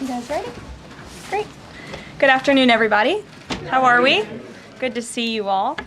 guys ready? Great. Good afternoon, everybody. How are we? Good to see you all.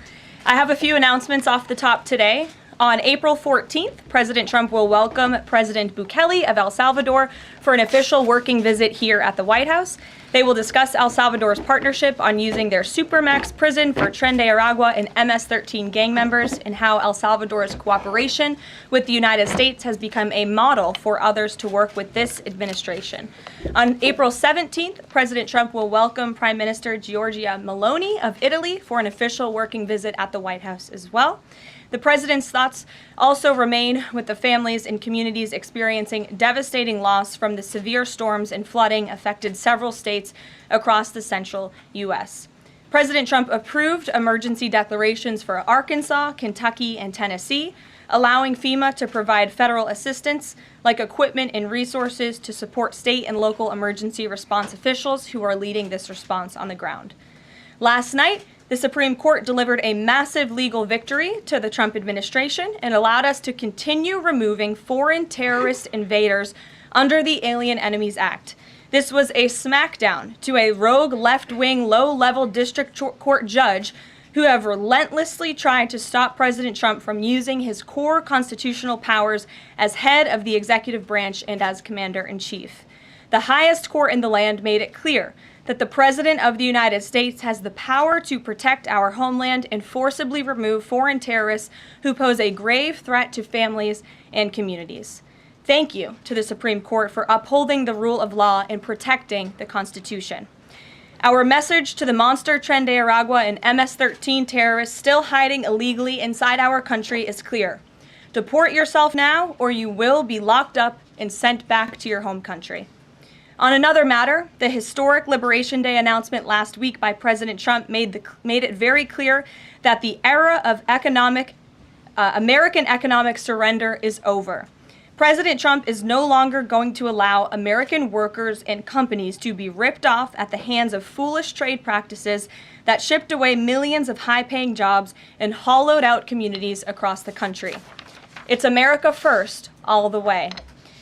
I have a few announcements off the top today. On April 14th, President Trump will welcome President Bukele of El Salvador for an official working visit here at the White House. They will discuss El Salvador's partnership on using their Supermax prison for Tren de Aragua and MS-13 gang members, and how El Salvador's cooperation with the United States has become a model for others to work with this administration. On April 17th, President Trump will welcome Prime Minister Giorgia Meloni of Italy for an official working visit at the White House as well. The president's thoughts also remain with the families and communities experiencing devastating loss from the severe storms and flooding affected several states across the central U.S. President Trump approved emergency declarations for Arkansas, Kentucky, and Tennessee, allowing FEMA to provide federal assistance like equipment and resources to support state and local emergency response officials who are leading this response on the ground. Last night, the Supreme Court delivered a massive legal victory to the Trump administration and allowed us to continue removing foreign terrorist invaders under the Alien Enemies Act. This was a smackdown to a rogue left-wing, low-level district court judge who have relentlessly tried to stop President Trump from using his core constitutional powers as head of the executive branch and as commander-in-chief. The highest court in the land made it clear that the President of the United States has the power to protect our homeland and forcibly remove foreign terrorists who pose a grave threat to families and communities. Thank you to the Supreme Court for upholding the rule of law and protecting the Constitution. Our message to the monster Tren de Aragua and MS-13 terrorists still hiding illegally inside our country is clear. Deport yourself now, or you will be locked up and sent back to your home country. On another matter, the historic Liberation Day announcement last week by President Trump made it very clear that the era of American economic surrender is over. President Trump is no longer going to allow American workers and companies to be ripped off at the hands of foolish trade practices that shipped away millions of high-paying jobs and hollowed out communities across the country. It's America first, all the way.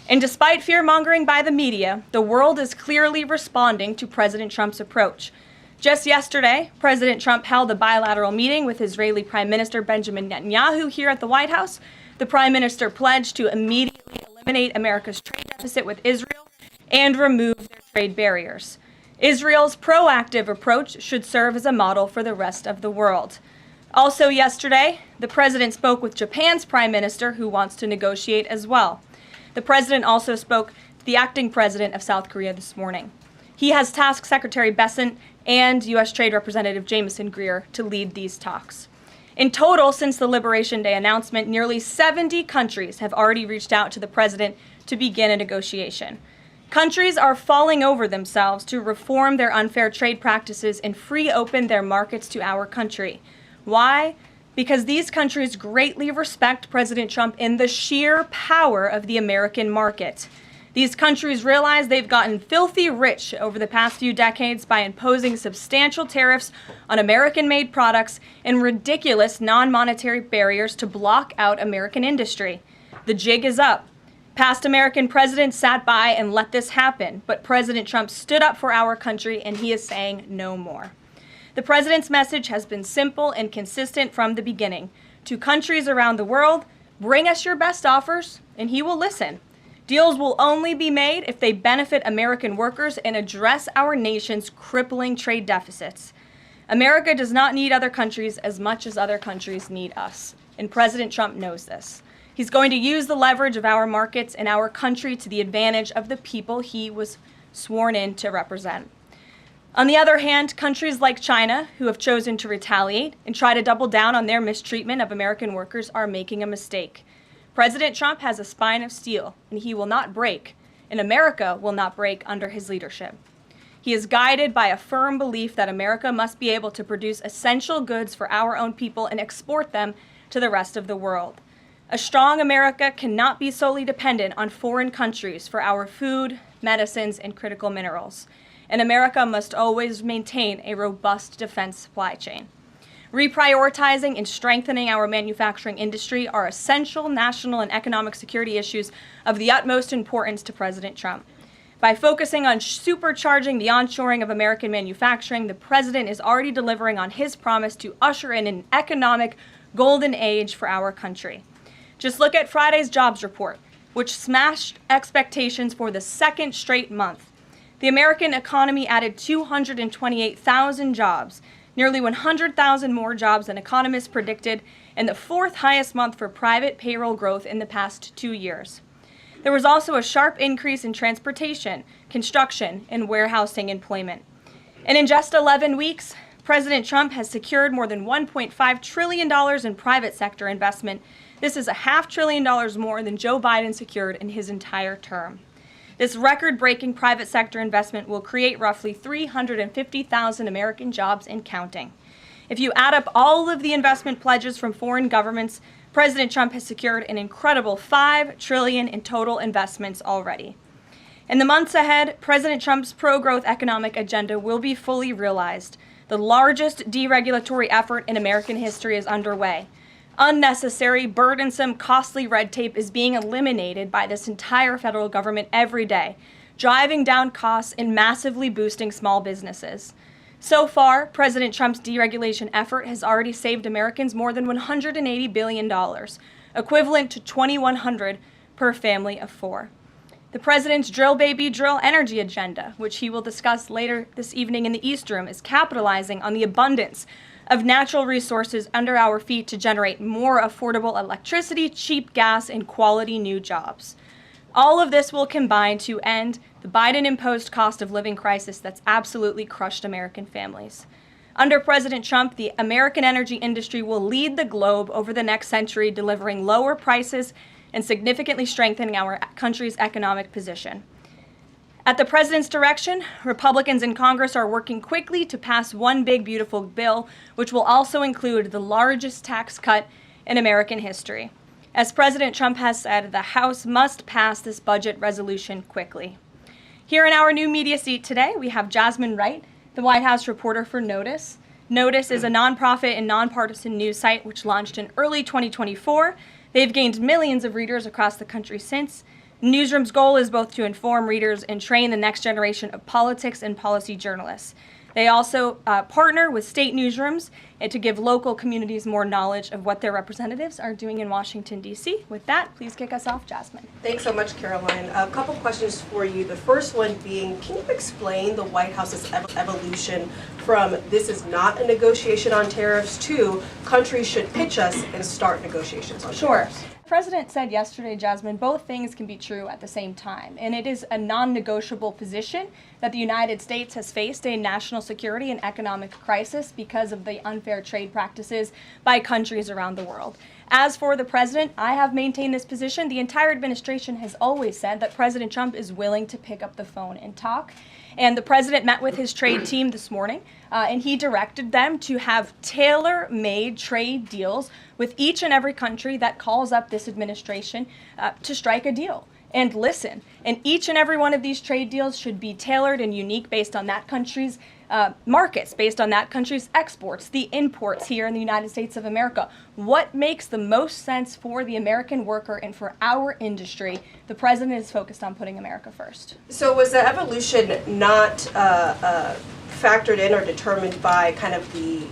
And despite fear-mongering by the media, the world is clearly responding to President Trump's approach. Just yesterday, President Trump held a bilateral meeting with Israeli Prime Minister Benjamin Netanyahu here at the White House. The Prime Minister pledged to immediately eliminate America's trade deficit with Israel and remove their trade barriers. Israel's proactive approach should serve as a model for the rest of the world. Also yesterday, the President spoke with Japan's Prime Minister, who wants to negotiate as well. The President also spoke to the acting President of South Korea this morning. He has tasked Secretary Bessent and U.S. Trade Representative Jamieson Greer to lead these talks. In total, since the Liberation Day announcement, nearly 70 countries have already reached out to the President to begin a negotiation. Countries are falling over themselves to reform their unfair trade practices and free open their markets to our country. Why? Because these countries greatly respect President Trump in the sheer power of the American market. These countries realize they've gotten filthy rich over the past few decades by imposing substantial tariffs on American-made products and ridiculous non-monetary barriers to block out American industry. The jig is up. Past American presidents sat by and let this happen, but President Trump stood up for our country, and he is saying no more. The President's message has been simple and consistent from the beginning. To countries around the world, bring us your best offers, and he will listen. Deals will only be made if they benefit American workers and address our nation's crippling trade deficits. America does not need other countries as much as other countries need us, and President Trump knows this. He's going to use the leverage of our markets and our country to the advantage of the people he was sworn in to represent. On the other hand, countries like China, who have chosen to retaliate and try to double down on their mistreatment of American workers, are making a mistake. President Trump has a spine of steel, and he will not break, and America will not break under his leadership. He is guided by a firm belief that America must be able to produce essential goods for our own people and export them to the rest of the world. A strong America cannot be solely dependent on foreign countries for our food, medicines, and critical minerals. And America must always maintain a robust defense supply chain. Reprioritizing and strengthening our manufacturing industry are essential national and economic security issues of the utmost importance to President Trump. By focusing on supercharging the onshoring of American manufacturing, the president is already delivering on his promise to usher in an economic golden age for our country. Just look at Friday's jobs report, which smashed expectations for the second straight month. The American economy added 228,000 jobs, nearly 100,000 more jobs than economists predicted, and the fourth highest month for private payroll growth in the past 2 years. There was also a sharp increase in transportation, construction, and warehousing employment. And in just 11 weeks, President Trump has secured more than $1.5 trillion in private sector investment. This is $500 billion more than Joe Biden secured in his entire term. This record-breaking private sector investment will create roughly 350,000 American jobs and counting. If you add up all of the investment pledges from foreign governments, President Trump has secured an incredible $5 trillion in total investments already. In the months ahead, President Trump's pro-growth economic agenda will be fully realized. The largest deregulatory effort in American history is underway. Unnecessary, burdensome, costly red tape is being eliminated by this entire federal government every day, driving down costs and massively boosting small businesses. So far, President Trump's deregulation effort has already saved Americans more than $180 billion, equivalent to $2,100 per family of 4. The president's drill baby drill energy agenda, which he will discuss later this evening in the East Room, is capitalizing on the abundance of natural resources under our feet to generate more affordable electricity, cheap gas, and quality new jobs. All of this will combine to end the Biden-imposed cost of living crisis that's absolutely crushed American families. Under President Trump, the American energy industry will lead the globe over the next century, delivering lower prices and significantly strengthening our country's economic position. At the president's direction, Republicans in Congress are working quickly to pass one big, beautiful bill, which will also include the largest tax cut in American history. As President Trump has said, the House must pass this budget resolution quickly. Here in our new media seat today, we have Jasmine Wright, the White House reporter for Notice. Notice is a nonprofit and nonpartisan news site which launched in early 2024. They've gained millions of readers across the country since. Newsroom's goal is both to inform readers and train the next generation of politics and policy journalists. They also partner with state newsrooms to give local communities more knowledge of what their representatives are doing in Washington, D.C. With that, please kick us off, Jasmine. Thanks so much, Karoline. A couple questions for you. The first one being, can you explain the White House's evolution from this is not a negotiation on tariffs to countries should pitch us and start negotiations on tariffs? The president said yesterday, Jasmine, both things can be true at the same time, and it is a non-negotiable position that the United States has faced a national security and economic crisis because of the unfair trade practices by countries around the world. As for the president, I have maintained this position. The entire administration has always said that President Trump is willing to pick up the phone and talk. And the president met with his trade team this morning, and he directed them to have tailor-made trade deals with each and every country that calls up this administration to strike a deal and listen. And each and every one of these trade deals should be tailored and unique based on that country's markets, based on that country's exports, the imports here in the United States of America. What makes the most sense for the American worker and for our industry? The president is focused on putting America first. So was the evolution not factored in or determined by kind of the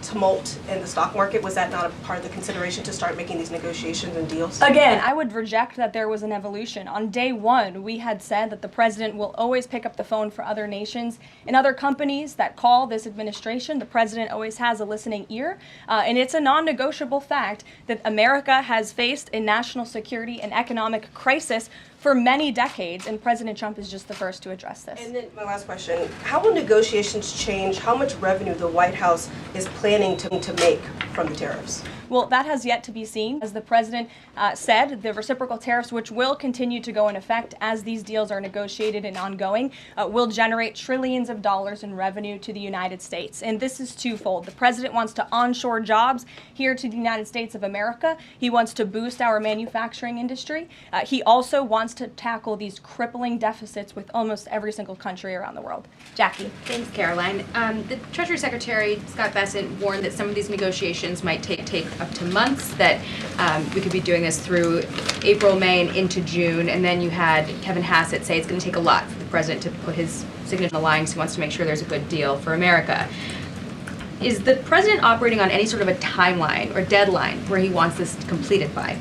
tumult in the stock market? Was that not a part of the consideration to start making these negotiations and deals? Again, I would reject that there was an evolution. On day one, we had said that the president will always pick up the phone for other nations and other companies that call this administration. The president always has a listening ear, and it's a non-negotiable fact that America has faced a national security and economic crisis for many decades, and President Trump is just the first to address this. And then my last question, how will negotiations change how much revenue the White House is planning to make from the tariffs? Well, that has yet to be seen. As the president said, the reciprocal tariffs, which will continue to go in effect as these deals are negotiated and ongoing, will generate trillions of dollars in revenue to the United States. And this is twofold. The president wants to onshore jobs here to the United States of America. He wants to boost our manufacturing industry. He also wants to tackle these crippling deficits with almost every single country around the world. Jackie. Thanks, Karoline. The Treasury Secretary, Scott Bessent, warned that some of these negotiations might take up to months, that we could be doing this through April, May, and into June. And then you had Kevin Hassett say it's going to take a lot for the president to put his signature on the line because he wants to make sure there's a good deal for America. Is the president operating on any sort of a timeline or deadline where he wants this completed by?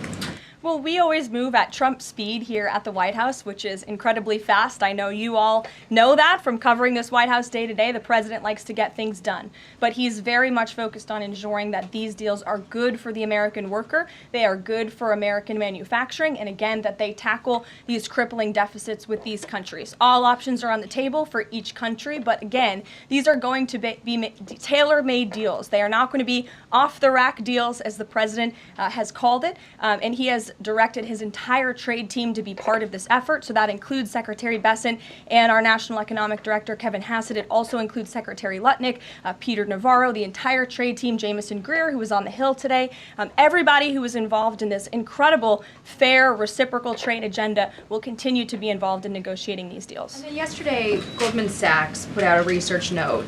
Well, we always move at Trump speed here at the White House, which is incredibly fast. I know you all know that from covering this White House day to day. The president likes to get things done, but he's very much focused on ensuring that these deals are good for the American worker, they are good for American manufacturing, and again, that they tackle these crippling deficits with these countries. All options are on the table for each country, but again, these are going to be tailor-made deals. They are not going to be off-the-rack deals, as the president has called it, and he has directed his entire trade team to be part of this effort. So that includes Secretary Bessent and our National Economic Director, Kevin Hassett. It also includes Secretary Lutnick, Peter Navarro, the entire trade team, Jamison Greer, who was on the Hill today. Everybody who was involved in this incredible, fair, reciprocal trade agenda will continue to be involved in negotiating these deals. And then yesterday, Goldman Sachs put out a research note.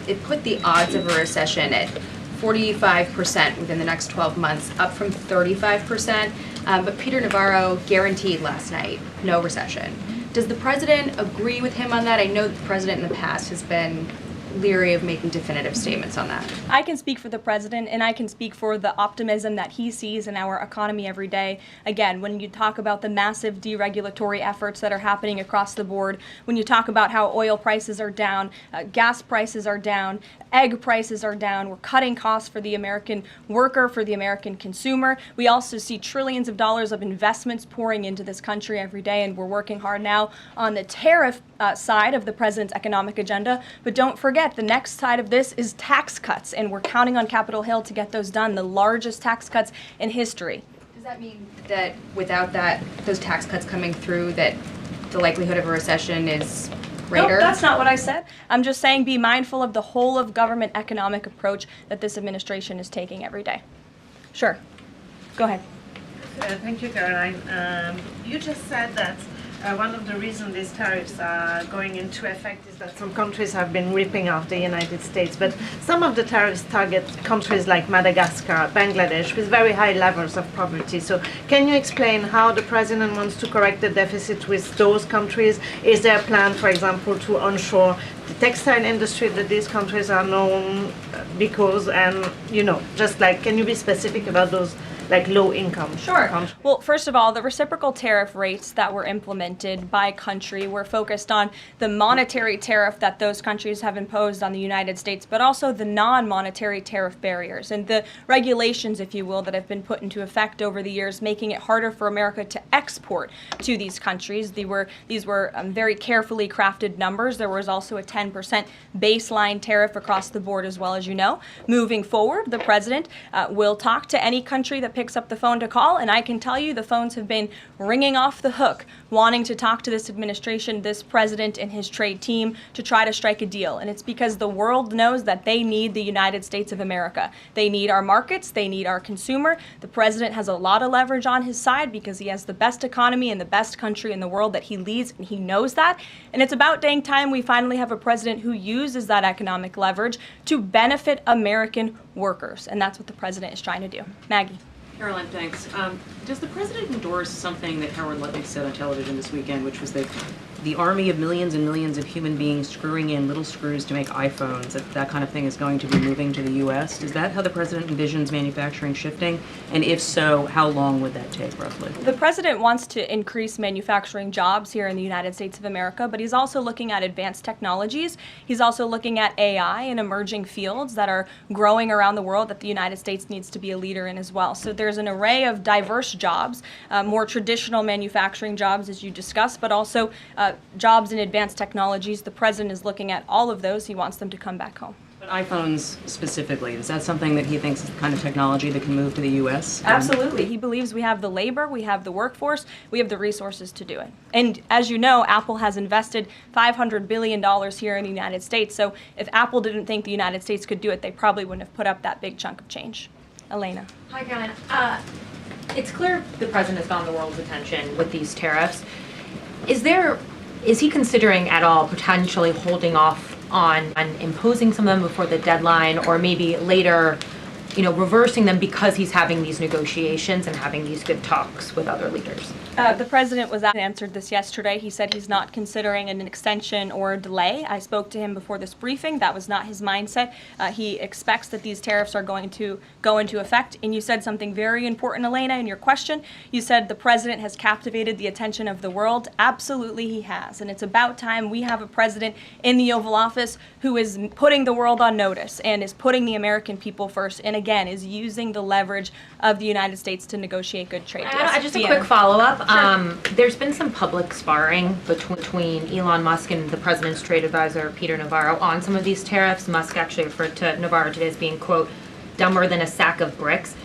It put the odds of a recession at 45% within the next 12 months, up from 35%. But Peter Navarro guaranteed last night no recession. Does the president agree with him on that? I know that the president in the past has been leery of making definitive statements on that. I can speak for the president, and I can speak for the optimism that he sees in our economy every day. Again, when you talk about the massive deregulatory efforts that are happening across the board, when you talk about how oil prices are down, gas prices are down, egg prices are down, we're cutting costs for the American worker, for the American consumer. We also see trillions of dollars of investments pouring into this country every day, and we're working hard now on the tariff side of the president's economic agenda. But don't forget, the next side of this is tax cuts, and we're counting on Capitol Hill to get those done, the largest tax cuts in history. Does that mean that without those tax cuts coming through, that the likelihood of a recession is greater? No, that's not what I said. I'm just saying be mindful of the whole of government economic approach that this administration is taking every day. Sure. Go ahead. Thank you, Karoline. You just said that one of the reasons these tariffs are going into effect is that some countries have been ripping off the United States, but some of the tariffs target countries like Madagascar, Bangladesh, with very high levels of poverty. So can you explain how the president wants to correct the deficit with those countries? Is there a plan, for example, to onshore the textile industry that these countries are known because, and, just like, can you be specific about those like low income? Sure. countries? Well, first of all, the reciprocal tariff rates that were implemented by country were focused on the monetary tariff that those countries have imposed on the United States, but also the non-monetary tariff barriers and the regulations, if you will, that have been put into effect over the years, making it harder for America to export to these countries. These were very carefully crafted numbers. There was also a 10% baseline tariff across the board, as well, as you know. Moving forward, the president will talk to any country that picks up the phone to call, and I can tell you the phones have been ringing off the hook, wanting to talk to this administration, this president, and his trade team to try to strike a deal. And it's because the world knows that they need the United States of America. They need our markets, they need our consumer. The president has a lot of leverage on his side because he has the best economy and the best country in the world that he leads, and he knows that. And it's about dang time we finally have a president who uses that economic leverage to benefit American workers. And that's what the president is trying to do. Maggie. Karoline, thanks. Does the president endorse something that Howard Lutnick said on television this weekend, which was that the army of millions and millions of human beings screwing in little screws to make iPhones, that kind of thing is going to be moving to the U.S.? Is that how the president envisions manufacturing shifting? And if so, how long would that take, roughly? The president wants to increase manufacturing jobs here in the United States of America, but he's also looking at advanced technologies. He's also looking at AI and emerging fields that are growing around the world that the United States needs to be a leader in as well. So there's an array of diverse jobs, more traditional manufacturing jobs, as you discussed, but also jobs in advanced technologies. The president is looking at all of those. He wants them to come back home. But iPhones specifically, is that something that he thinks is the kind of technology that can move to the U.S.? Absolutely. He believes we have the labor, we have the workforce, we have the resources to do it. And as you know, Apple has invested $500 billion here in the United States. So if Apple didn't think the United States could do it, they probably wouldn't have put up that big chunk of change. Elena. Hi, Karoline. It's clear the president has gotten the world's attention with these tariffs. Is he considering at all potentially holding off on imposing some of them before the deadline, or maybe later reversing them because he's having these negotiations and having these good talks with other leaders? The president answered this yesterday. He said he's not considering an extension or a delay. I spoke to him before this briefing. That was not his mindset. He expects that these tariffs are going to go into effect. And you said something very important, Elena, in your question. You said the president has captivated the attention of the world. Absolutely, he has. And it's about time we have a president in the Oval Office who is putting the world on notice and is putting the American people first, and again, is using the leverage of the United States to negotiate good trade deals. Just a quick follow-up. There's been some public sparring between Elon Musk and the president's trade advisor, Peter Navarro, on some of these tariffs. Musk actually referred to Navarro today as being, quote, dumber than a sack of bricks.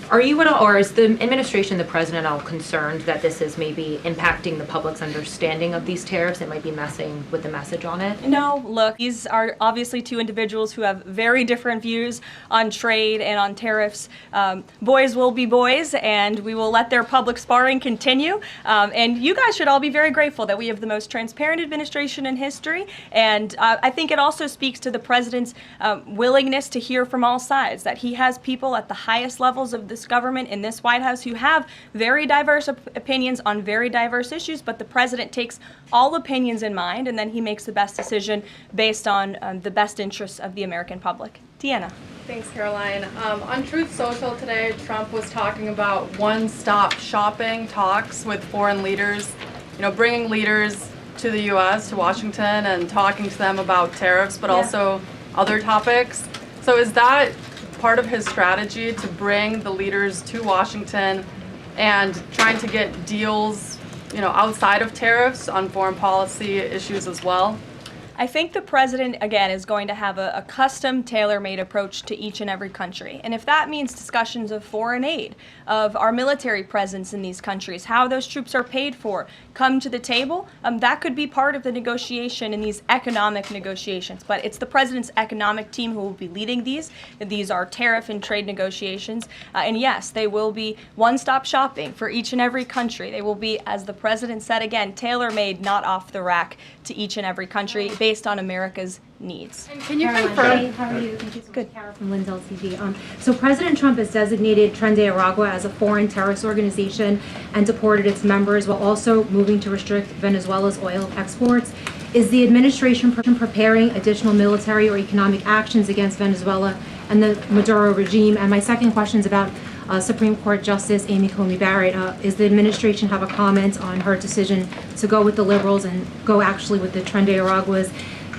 Are you at all, or is the administration, the president, all concerned that this is maybe impacting the public's understanding of these tariffs? It might be messing with the message on it? No, look, these are obviously two individuals who have very different views on trade and on tariffs. Boys will be boys, and we will let their public sparring continue. And you guys should all be very grateful that we have the most transparent administration in history. And I think it also speaks to the president's willingness to hear from all sides, that he has people at the highest levels of this government in this White House who have very diverse opinions on very diverse issues, but the president takes all opinions in mind, and then he makes the best decision based on the best interests of the American public. Deanna. Thanks, Caroline. On Truth Social today, Trump was talking about one-stop shopping talks with foreign leaders, bringing leaders to the U.S., to Washington, and talking to them about tariffs, but also other topics. So is that part of his strategy to bring the leaders to Washington and trying to get deals, outside of tariffs on foreign policy issues as well? I think the president, again, is going to have a custom, tailor-made approach to each and every country. And if that means discussions of foreign aid, of our military presence in these countries, how those troops are paid for, come to the table, that could be part of the negotiation in these economic negotiations. But it's the president's economic team who will be leading these. These are tariff and trade negotiations. And yes, they will be one-stop shopping for each and every country. They will be, as the president said again, tailor-made, not off the rack to each and every country based on America's needs. And can you Caroline, confirm? hey, how are you? Thank you so Good. much, Carol from Lynn's LTV. So President Trump has designated Tren de Aragua as a foreign terrorist organization and deported its members while also moving to restrict Venezuela's oil exports. Is the administration preparing additional military or economic actions against Venezuela and the Maduro regime? And my second question is about Supreme Court Justice Amy Coney Barrett. Is the administration have a comment on her decision to go with the liberals and go actually with the Tren de Araguas?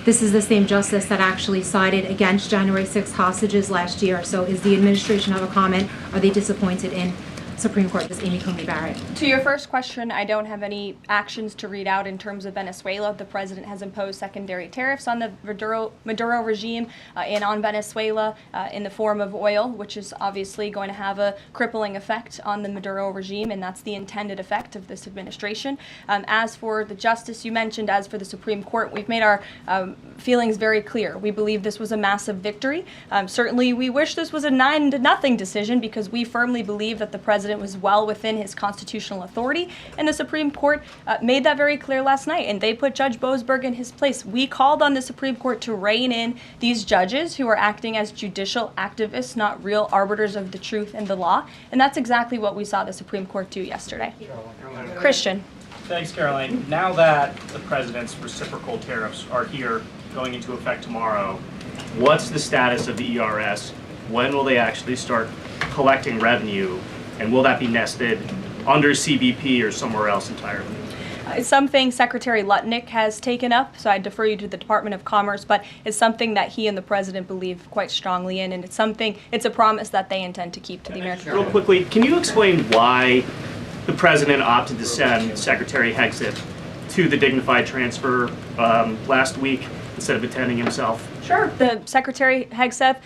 This is the same justice that actually sided against January 6th hostages last year. So is the administration have a comment? Are they disappointed in Supreme Court Justice Amy Coney Barrett? To your first question, I don't have any actions to read out in terms of Venezuela. The president has imposed secondary tariffs on the Maduro regime and on Venezuela in the form of oil, which is obviously going to have a crippling effect on the Maduro regime, and that's the intended effect of this administration. As for the justice you mentioned, as for the Supreme Court, we've made our feelings very clear. We believe this was a massive victory. Certainly, we wish this was a 9-0 decision because we firmly believe that the president was well within his constitutional authority, and the Supreme Court made that very clear last night, and they put Judge Boasberg in his place. We called on the Supreme Court to rein in these judges who are acting as judicial activists, not real arbiters of the truth and the law, and that's exactly what we saw the Supreme Court do yesterday. Christian. Thanks, Caroline. Now that the president's reciprocal tariffs are here, going into effect tomorrow, what's the status of the ERS? When will they actually start collecting revenue? And will that be nested under CBP or somewhere else entirely? It's something Secretary Lutnick has taken up, so I defer you to the Department of Commerce, but it's something that he and the president believe quite strongly in, and it's a promise that they intend to keep to the American people. Real quickly, can you explain why the president opted to send Secretary Hegseth to the dignified transfer last week instead of attending himself? Sure. The Secretary Hegseth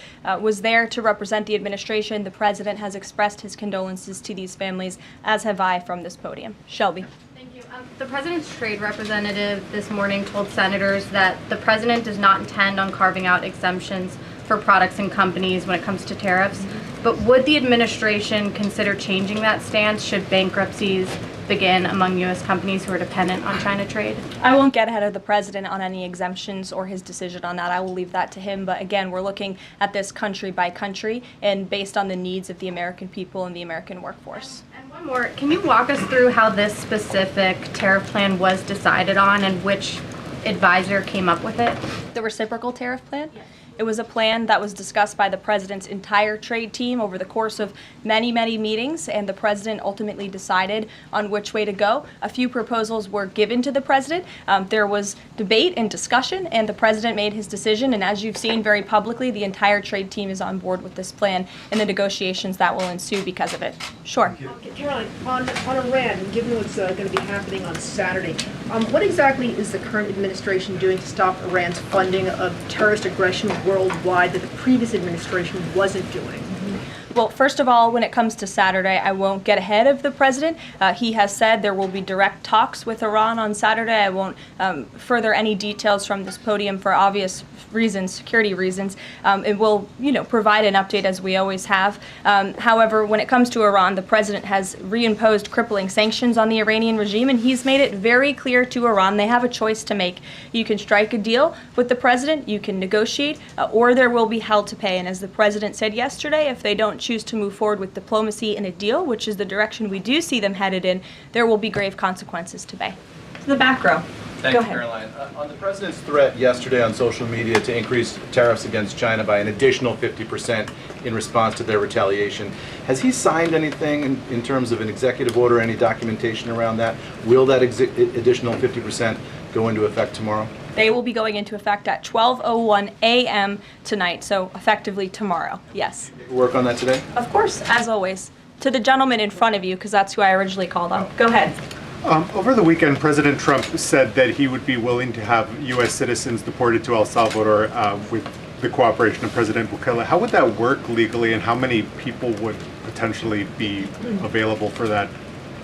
was there to represent the administration. The president has expressed his condolences to these families, as have I from this podium. Shelby. Thank you. The president's trade representative this morning told senators that the president does not intend on carving out exemptions for products and companies when it comes to tariffs. But would the administration consider changing that stance should bankruptcies begin among U.S. companies who are dependent on China trade? I won't get ahead of the president on any exemptions or his decision on that. I will leave that to him. But again, we're looking at this country by country and based on the needs of the American people and the American workforce. And one more, can you walk us through how this specific tariff plan was decided on and which advisor came up with it? The reciprocal tariff plan? Yes. It was a plan that was discussed by the president's entire trade team over the course of many, many meetings, and the president ultimately decided on which way to go. A few proposals were given to the president. There was debate and discussion, and the president made his decision. And as you've seen very publicly, the entire trade team is on board with this plan and the negotiations that will ensue because of it. Sure. Karoline, on Iran, and given what's going to be happening on Saturday, what exactly is the current administration doing to stop Iran's funding of terrorist aggression worldwide that the previous administration wasn't doing? Well, first of all, when it comes to Saturday, I won't get ahead of the president. He has said there will be direct talks with Iran on Saturday. I won't further any details from this podium for obvious reasons, security reasons. It will, provide an update as we always have. However, when it comes to Iran, the president has reimposed crippling sanctions on the Iranian regime, and he's made it very clear to Iran they have a choice to make. You can strike a deal with the president, you can negotiate, or there will be hell to pay. And as the president said yesterday, if they don't choose to move forward with diplomacy and a deal, which is the direction we do see them headed in, there will be grave consequences to pay. To the back row. Thank Go you, ahead. Karoline. On the president's threat yesterday on social media to increase tariffs against China by an additional 50% in response to their retaliation, has he signed anything in terms of an executive order, any documentation around that? Will that additional 50% go into effect tomorrow? They will be going into effect at 12:01 a.m. tonight, so effectively tomorrow, yes. Work on that today? Of course, as always. To the gentleman in front of you, because that's who I originally called on. Go ahead. Over the weekend, President Trump said that he would be willing to have U.S. citizens deported to El Salvador with the cooperation of President Bukele. How would that work legally, and how many people would potentially be available for that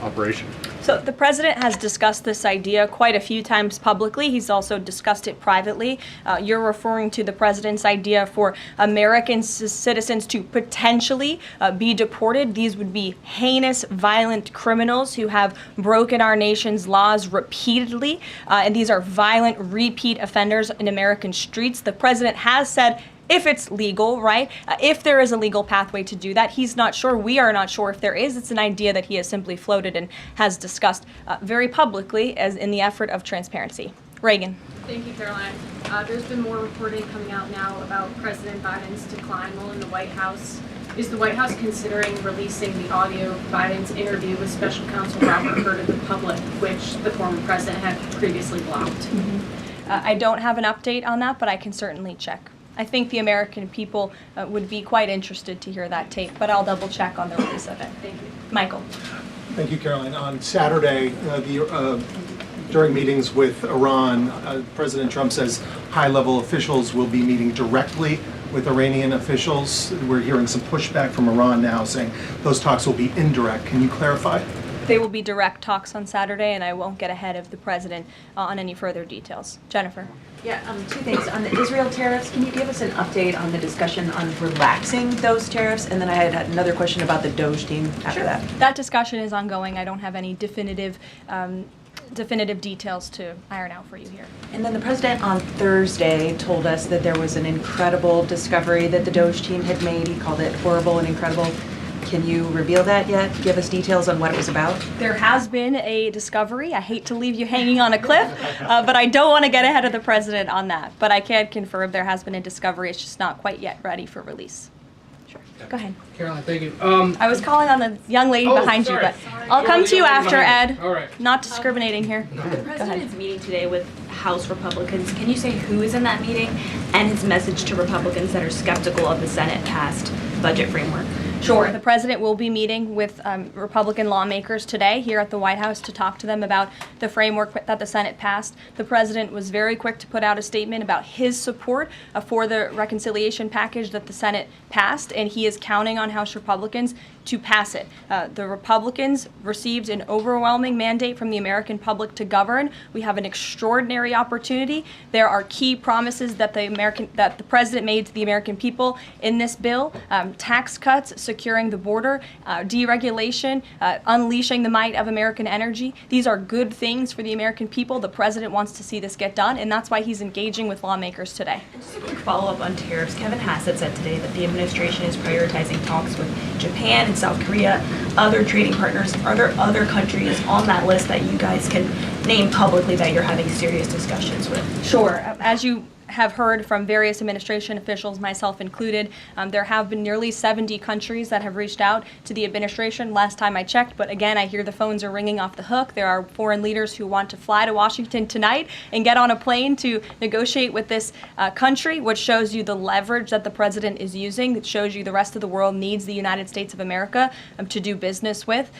operation? So the president has discussed this idea quite a few times publicly. He's also discussed it privately. You're referring to the president's idea for American citizens to potentially be deported. These would be heinous, violent criminals who have broken our nation's laws repeatedly. And these are violent, repeat offenders in American streets. The president has said, if it's legal, right? If there is a legal pathway to do that, he's not sure. We are not sure if there is. It's an idea that he has simply floated and has discussed very publicly as in the effort of transparency. Reagan. Thank you, Caroline. There's been more reporting coming out now about President Biden's decline while in the White House. Is the White House considering releasing the audio of Biden's interview with Special Counsel Robert Hur to the public, which the former president had previously blocked? I don't have an update on that, but I can certainly check. I think the American people would be quite interested to hear that tape, but I'll double check on the release of it. Thank you. Michael. Thank you, Caroline. On Saturday, during meetings with Iran, President Trump says high-level officials will be meeting directly with Iranian officials. We're hearing some pushback from Iran now saying those talks will be indirect. Can you clarify? They will be direct talks on Saturday, and I won't get ahead of the president on any further details. Jennifer. Yeah, two things. On the Israel tariffs, can you give us an update on the discussion on relaxing those tariffs? And then I had another question about the Doge team after that. That discussion is ongoing. I don't have any definitive details to iron out for you here. And then the president on Thursday told us that there was an incredible discovery that the Doge team had made. He called it horrible and incredible. Can you reveal that yet? Give us details on what it was about? There has been a discovery. I hate to leave you hanging on a cliff, but I don't want to get ahead of the president on that. But I can confirm there has been a discovery. It's just not quite yet ready for release. Sure. Go ahead. Caroline, thank you. I was calling on the young lady behind you, but I'll come to you after, Ed. All right. Not discriminating here. The president's meeting today with House Republicans. Can you say who is in that meeting and his message to Republicans that are skeptical of the Senate-passed budget framework? Sure. The president will be meeting with Republican lawmakers today here at the White House to talk to them about the framework that the Senate passed. The president was very quick to put out a statement about his support for the reconciliation package that the Senate passed, and he is counting on House Republicans to pass it. The Republicans received an overwhelming mandate from the American public to govern. We have an extraordinary opportunity. There are key promises that the president made to the American people in this bill: tax cuts, securing the border, deregulation, unleashing the might of American energy. These are good things for the American people. The president wants to see this get done, and that's why he's engaging with lawmakers today. Just a quick follow-up on tariffs. Kevin Hassett said today that the administration is prioritizing talks with Japan and South Korea, other trading partners. Are there other countries on that list that you guys can name publicly that you're having serious discussions with? Sure. As you have heard from various administration officials, myself included, there have been nearly 70 countries that have reached out to the administration last time I checked, but again, I hear the phones are ringing off the hook. There are foreign leaders who want to fly to Washington tonight and get on a plane to negotiate with this country, which shows you the leverage that the president is using. It shows you the rest of the world needs the United States of America to do business with.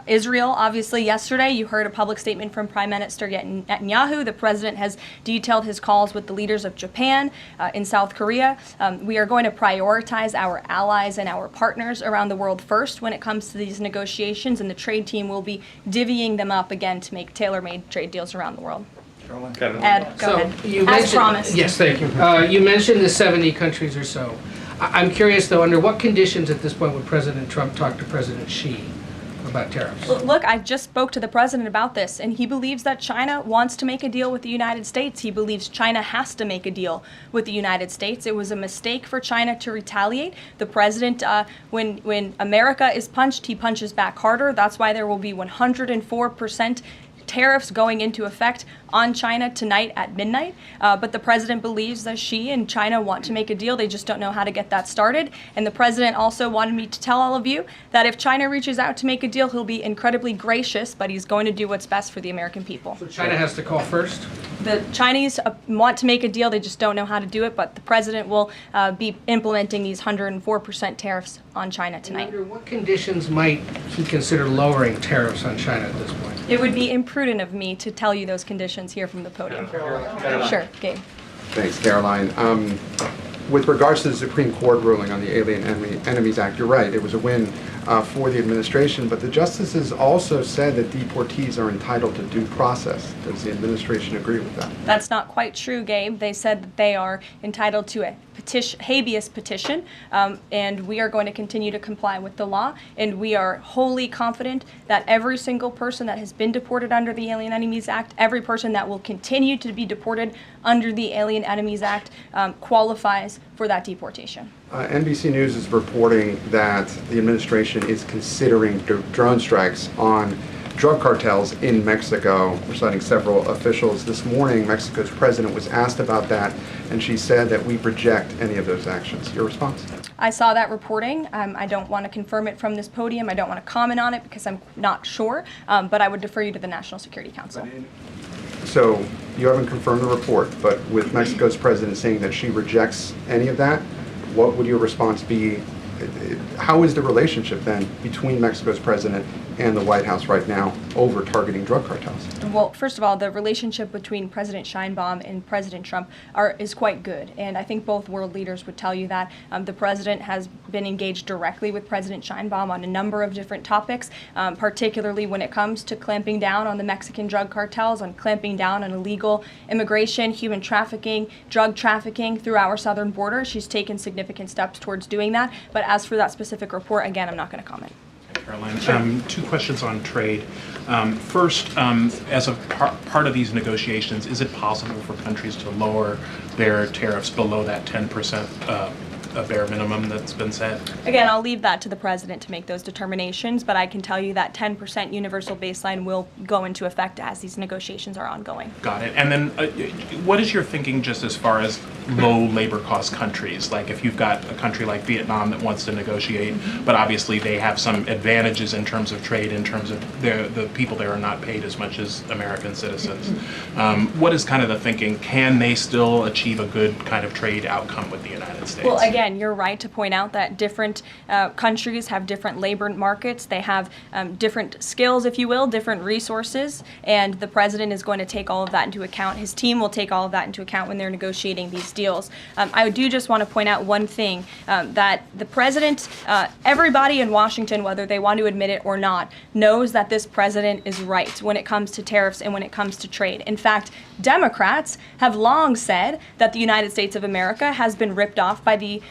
Israel, obviously, yesterday you heard a public statement from Prime Minister Netanyahu. The president has detailed his calls with the leaders of Japan, in South Korea. We are going to prioritize our allies and our partners around the world first when it comes to these negotiations, and the trade team will be divvying them up again to make tailor-made trade deals around the world. Ed, go ahead. You As promised. Yes, thank you. You mentioned the 70 countries or so. I'm curious, though, under what conditions at this point would President Trump talk to President Xi about tariffs? Look, I just spoke to the president about this, and he believes that China wants to make a deal with the United States. He believes China has to make a deal with the United States. It was a mistake for China to retaliate. The president, when America is punched, he punches back harder. That's why there will be 104% tariffs going into effect on China tonight at midnight. But the president believes that Xi and China want to make a deal. They just don't know how to get that started. And the president also wanted me to tell all of you that if China reaches out to make a deal, he'll be incredibly gracious, but he's going to do what's best for the American people. So China has to call first? The Chinese want to make a deal. They just don't know how to do it. But the president will be implementing these 104% tariffs on China tonight. Under what conditions might he consider lowering tariffs on China at this point? It would be imprudent of me to tell you those conditions here from the podium. Sure, Gabe. Thanks, Caroline. With regards to the Supreme Court ruling on the Alien Enemies Act, you're right, it was a win for the administration, but the justices also said that deportees are entitled to due process. Does the administration agree with that? That's not quite true, Gabe. They said that they are entitled to a habeas petition, and we are going to continue to comply with the law, and we are wholly confident that every single person that has been deported under the Alien Enemies Act, every person that will continue to be deported under the Alien Enemies Act qualifies for that deportation. NBC News is reporting that the administration is considering drone strikes on drug cartels in Mexico. We're citing several officials. This morning, Mexico's president was asked about that, and she said that we reject any of those actions. Your response? I saw that reporting. I don't want to confirm it from this podium. I don't want to comment on it because I'm not sure, but I would defer you to the National Security Council. So you haven't confirmed the report, but with Mexico's president saying that she rejects any of that, what would your response be? How is the relationship then between Mexico's president and the White House right now over targeting drug cartels? Well, first of all, the relationship between President Sheinbaum and President Trump is quite good, and I think both world leaders would tell you that. The president has been engaged directly with President Sheinbaum on a number of different topics, particularly when it comes to clamping down on the Mexican drug cartels, on clamping down on illegal immigration, human trafficking, drug trafficking through our southern border. She's taken significant steps towards doing that, but as for that specific report, again, I'm not going to comment. Caroline, two questions on trade. First, as a part of these negotiations, is it possible for countries to lower their tariffs below that 10% bare minimum that's been set? Again, I'll leave that to the president to make those determinations, but I can tell you that 10% universal baseline will go into effect as these negotiations are ongoing. Got it. And then what is your thinking just as far as low labor cost countries? Like if you've got a country like Vietnam that wants to negotiate, but obviously they have some advantages in terms of trade, in terms of the people there are not paid as much as American citizens. What is kind of the thinking? Can they still achieve a good kind of trade outcome with the United States? Well, again, you're right to point out that different countries have different labor markets. They have different skills, if you will, different resources, and the president is going to take all of that into account. His team will take all of that into account when they're negotiating these deals. I do just want to point out one thing, that the president, everybody in Washington, whether they want to admit it or not, knows that this president is right when it comes to tariffs and when it comes to trade. In fact, Democrats have long said that the United States of America has been ripped off by the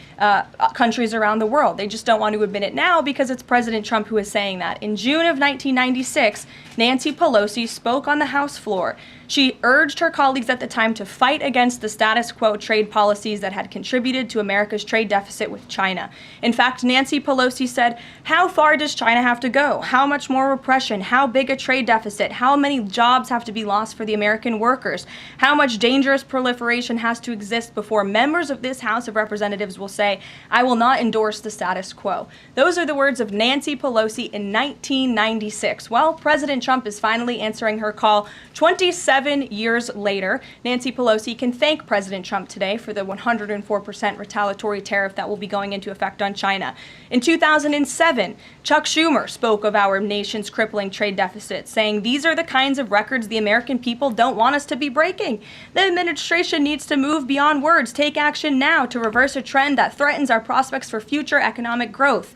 countries around the world. They just don't want to admit it now because it's President Trump who is saying that. In June of 1996, Nancy Pelosi spoke on the House floor. She urged her colleagues at the time to fight against the status quo trade policies that had contributed to America's trade deficit with China. In fact, Nancy Pelosi said, "How far does China have to go? How much more repression? How big a trade deficit? How many jobs have to be lost for the American workers? How much dangerous proliferation has to exist before members of this House of Representatives will say, 'I will not endorse the status quo'?" Those are the words of Nancy Pelosi in 1996. Well, President Trump is finally answering her call 27 years later. Nancy Pelosi can thank President Trump today for the 104% retaliatory tariff that will be going into effect on China. In 2007, Chuck Schumer spoke of our nation's crippling trade deficit, saying, "These are the kinds of records the American people don't want us to be breaking. The administration needs to move beyond words, take action now to reverse a trend that threatens our prospects for future economic growth."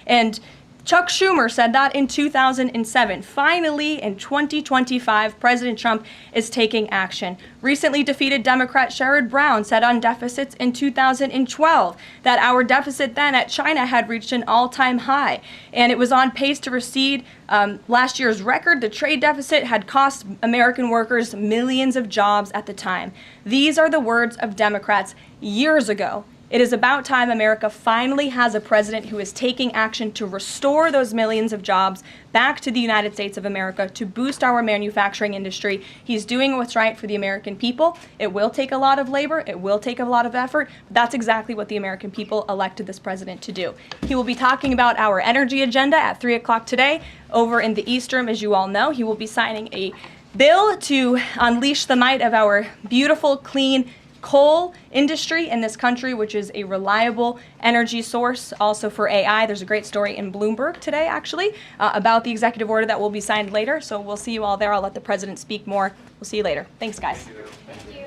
And Chuck Schumer said that in 2007. Finally, in 2025, President Trump is taking action. Recently defeated Democrat Sherrod Brown said on deficits in 2012 that our deficit then at China had reached an all-time high, and it was on pace to recede last year's record. The trade deficit had cost American workers millions of jobs at the time. These are the words of Democrats years ago. It is about time America finally has a president who is taking action to restore those millions of jobs back to the United States of America, to boost our manufacturing industry. He's doing what's right for the American people. It will take a lot of labor. It will take a lot of effort. But that's exactly what the American people elected this president to do. He will be talking about our energy agenda at 3 o'clock today over in the East Room, as you all know. He will be signing a bill to unleash the might of our beautiful, clean coal industry in this country, which is a reliable energy source also for AI. There's a great story in Bloomberg today, actually, about the executive order that will be signed later. So we'll see you all there. I'll let the president speak more. We'll see you later. Thanks, guys. Thank you.